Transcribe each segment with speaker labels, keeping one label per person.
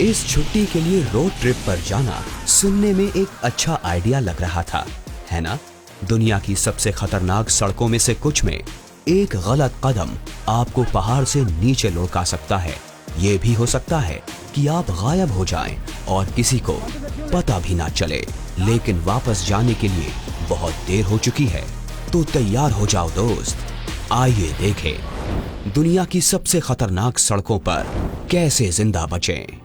Speaker 1: इस छुट्टी के लिए रोड ट्रिप पर जाना सुनने में एक अच्छा आइडिया लग रहा था, है ना? दुनिया की सबसे खतरनाक सड़कों में से कुछ में एक गलत कदम आपको पहाड़ से नीचे लुढ़का सकता है। ये भी हो सकता है कि आप गायब हो जाएं और किसी को पता भी ना चले, लेकिन वापस जाने के लिए बहुत देर हो चुकी है। तो तैयार हो जाओ दोस्त, आइए देखें दुनिया की सबसे खतरनाक सड़कों पर कैसे जिंदा बचें।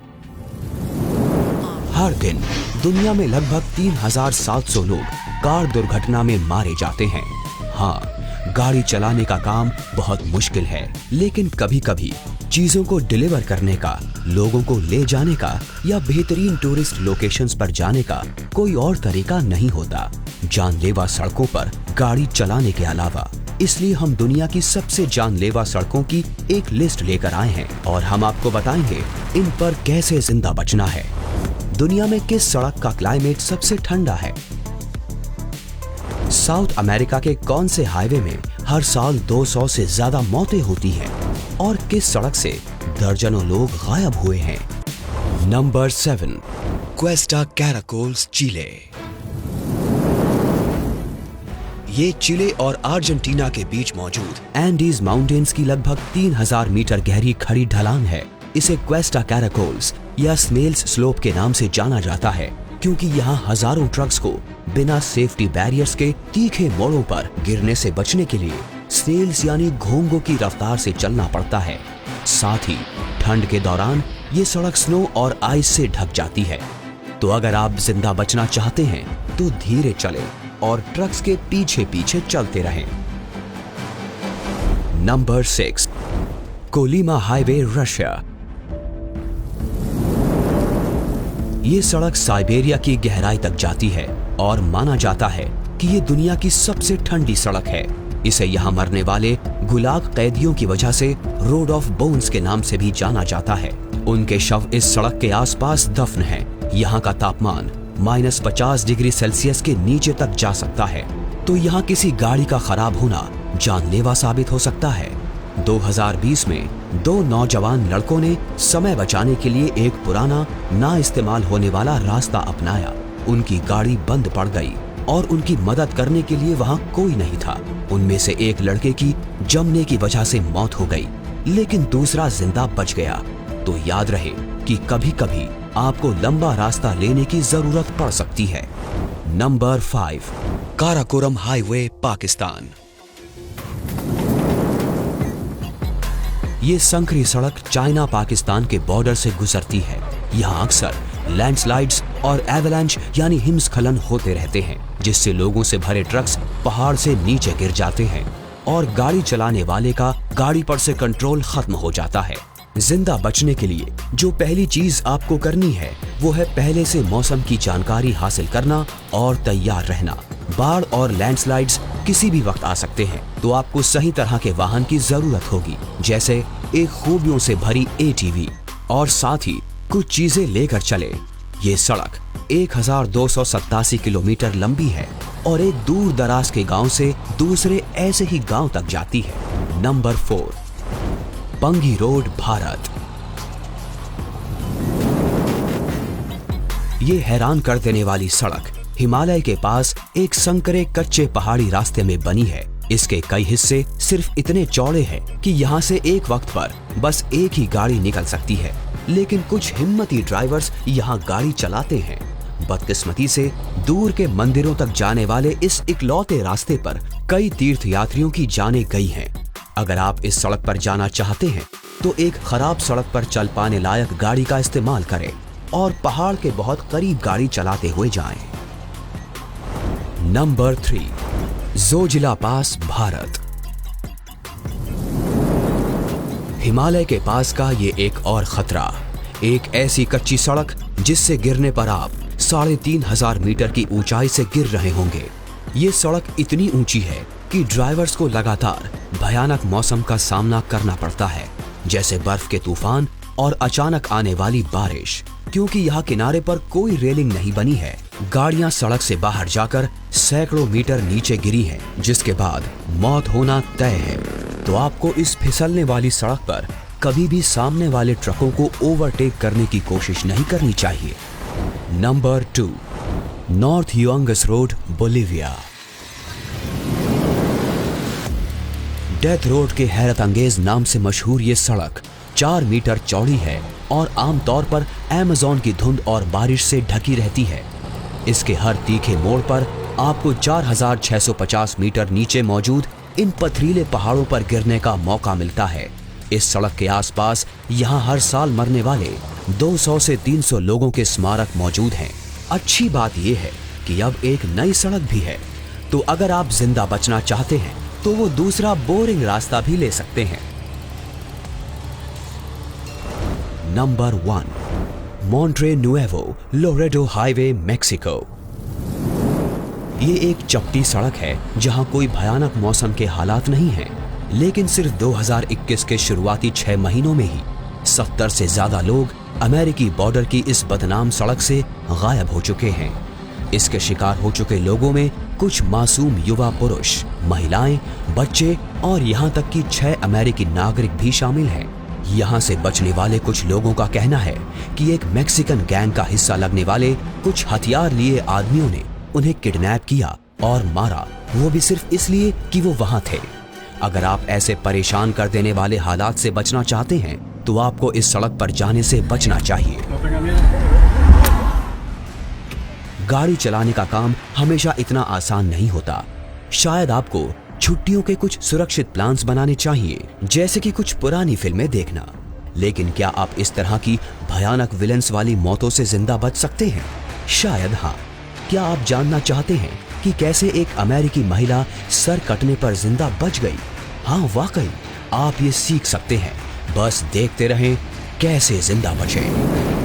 Speaker 1: हर दिन दुनिया में लगभग 3700 लोग कार दुर्घटना में मारे जाते हैं। हाँ, गाड़ी चलाने का काम बहुत मुश्किल है, लेकिन कभी कभी चीजों को डिलीवर करने का, लोगों को ले जाने का या बेहतरीन टूरिस्ट लोकेशंस पर जाने का कोई और तरीका नहीं होता जानलेवा सड़कों पर गाड़ी चलाने के अलावा। इसलिए हम दुनिया की सबसे जानलेवा सड़कों की एक लिस्ट लेकर आए हैं और हम आपको बताएंगे इन पर कैसे जिंदा बचना है। दुनिया में किस सड़क का क्लाइमेट सबसे ठंडा है? साउथ अमेरिका के कौन से हाईवे में हर साल 200 से ज्यादा मौतें होती हैं? और किस सड़क से दर्जनों लोग गायब हुए हैं? नंबर 7, क्वेस्टा कैराकोल्स, चिले। ये चिले और अर्जेंटीना के बीच मौजूद एंडीज माउंटेन्स की लगभग 3000 मीटर गहरी खड़ी ढलान है। इसे क्वेस्टा कैराकोल्स या स्नेल्स स्लोप के नाम से जाना जाता है, क्योंकि यहाँ हजारों ट्रक्स को बिना सेफ्टी बैरियर्स के तीखे मोड़ों पर गिरने से बचने के लिए स्नेल्स यानी घोंघों की रफ्तार से चलना पड़ता है। साथ ही ठंड के दौरान ये सड़क स्नो और आइस से ढक जाती है। तो अगर आप जिंदा बचना चाहते हैं तो धीरे चलें और ट्रक्स के पीछे पीछे चलते रहें। Number 6, Kolyma highway, Russia. ये सड़क साइबेरिया की गहराई तक जाती है और माना जाता है कि ये दुनिया की सबसे ठंडी सड़क है। इसे यहाँ मरने वाले गुलाग कैदियों की वजह से रोड ऑफ बोन्स के नाम से भी जाना जाता है। उनके शव इस सड़क के आसपास दफन हैं। यहाँ का तापमान -50 डिग्री सेल्सियस के नीचे तक जा सकता है, तो यहाँ किसी गाड़ी का खराब होना जानलेवा साबित हो सकता है। 2020 में 2 नौजवान लड़कों ने समय बचाने के लिए एक पुराना ना इस्तेमाल होने वाला रास्ता अपनाया। उनकी गाड़ी बंद पड़ गई और उनकी मदद करने के लिए वहां कोई नहीं था। उनमें से एक लड़के की जमने की वजह से मौत हो गई, लेकिन दूसरा जिंदा बच गया। तो याद रहे कि कभी कभी आपको लंबा रास्ता लेने की जरूरत पड़ सकती है। Number 5, Karakoram highway, Pakistan. ये संकरी सड़क चाइना पाकिस्तान के बॉर्डर से गुजरती है। यहाँ अक्सर लैंडस्लाइड्स और एवलांच यानी हिमस्खलन होते रहते हैं, जिससे लोगों से भरे ट्रक्स पहाड़ से नीचे गिर जाते हैं और गाड़ी चलाने वाले का गाड़ी पर से कंट्रोल खत्म हो जाता है। जिंदा बचने के लिए जो पहली चीज आपको करनी है वो है पहले से मौसम की जानकारी हासिल करना और तैयार रहना। बाढ़ और लैंडस्लाइड्स किसी भी वक्त आ सकते हैं, तो आपको सही तरह के वाहन की जरूरत होगी, जैसे एक खूबियों से भरी ATV, और साथ ही कुछ चीजें लेकर चले। ये सड़क 1287 किलोमीटर लंबी है और एक दूर दराज के गांव से दूसरे ऐसे ही गांव तक जाती है। Number 4, Pangi road, Bharat. ये हैरान कर देने वाली सड़क हिमालय के पास एक संकरे कच्चे पहाड़ी रास्ते में बनी है। इसके कई हिस्से सिर्फ इतने चौड़े हैं कि यहाँ से एक वक्त पर बस एक ही गाड़ी निकल सकती है, लेकिन कुछ हिम्मती ड्राइवर्स यहाँ गाड़ी चलाते हैं। बदकिस्मती से दूर के मंदिरों तक जाने वाले इस इकलौते रास्ते पर कई तीर्थ यात्रियों की जानें गई हैं। अगर आप इस सड़क पर जाना चाहते हैं तो एक खराब सड़क पर चल पाने लायक गाड़ी का इस्तेमाल करें और पहाड़ के बहुत करीब गाड़ी चलाते हुए जाएं। नंबर 3, जोजिला पास, भारत। हिमालय के पास का ये एक और खतरा, एक ऐसी कच्ची सड़क जिससे गिरने पर आप 3500 मीटर की ऊंचाई से गिर रहे होंगे। ये सड़क इतनी ऊंची है कि ड्राइवर्स को लगातार भयानक मौसम का सामना करना पड़ता है, जैसे बर्फ के तूफान और अचानक आने वाली बारिश। क्योंकि यहाँ किनारे पर कोई रेलिंग नहीं बनी है, गाड़ियां सड़क से बाहर जाकर सैकड़ों मीटर नीचे गिरी हैं, जिसके बाद मौत होना तय है। तो आपको इस फिसलने वाली सड़क पर कभी भी सामने वाले ट्रकों को ओवरटेक करने की कोशिश नहीं करनी चाहिए। Number 2, north Yungas road, Bolivia. Death road के हैरत अंगेज नाम से मशहूर ये सड़क 4 मीटर चौड़ी है और आमतौर पर अमेज़न की धुंध और बारिश से ढकी रहती है। इसके हर तीखे मोड़ पर आपको 4650 मीटर नीचे मौजूद इन पथरीले पहाड़ों पर गिरने का मौका मिलता है। इस सड़क के आसपास यहाँ हर साल मरने वाले 200 से 300 लोगों के स्मारक मौजूद हैं। अच्छी बात यह है कि अब एक नई सड़क भी है, तो अगर आप जिंदा बचना चाहते हैं तो वो दूसरा बोरिंग रास्ता भी ले सकते हैं। Number 1, Monterrey Nuevo Laredo highway, Mexico. ये एक चपटी सड़क है जहां कोई भयानक मौसम के हालात नहीं हैं, लेकिन सिर्फ 2021 के शुरुआती 6 महीनों में ही 70 से ज्यादा लोग अमेरिकी बॉर्डर की इस बदनाम सड़क से गायब हो चुके हैं। इसके शिकार हो चुके लोगों में कुछ मासूम युवा पुरुष, महिलाएं, बच्चे और यहाँ तक कि 6 अमेरिकी नागरिक भी शामिल हैं। यहाँ से बचने वाले कुछ लोगों का कहना है कि एक मैक्सिकन गैंग का हिस्सा लगने वाले कुछ हथियार लिए आदमियों ने उन्हें किडनैप किया और मारा, वो भी सिर्फ इसलिए कि वो वहां थे। अगर आप ऐसे परेशान कर देने वाले हालात से बचना चाहते हैं तो आपको इस सड़क पर जाने से बचना चाहिए। गाड़ी चलाने का काम हमेशा इतना आसान नहीं होता। शायद आपको छुट्टियों के कुछ सुरक्षित प्लान्स बनाने चाहिए, जैसे कि कुछ पुरानी फिल्में देखना। लेकिन क्या आप इस तरह की भयानक विलेंस वाली मौतों से जिंदा बच सकते हैं? शायद हाँ। क्या आप जानना चाहते हैं कि कैसे एक अमेरिकी महिला सर कटने पर जिंदा बच गई? हाँ, वाकई आप ये सीख सकते हैं। बस देखते रहें कैसे जिंदा बचें।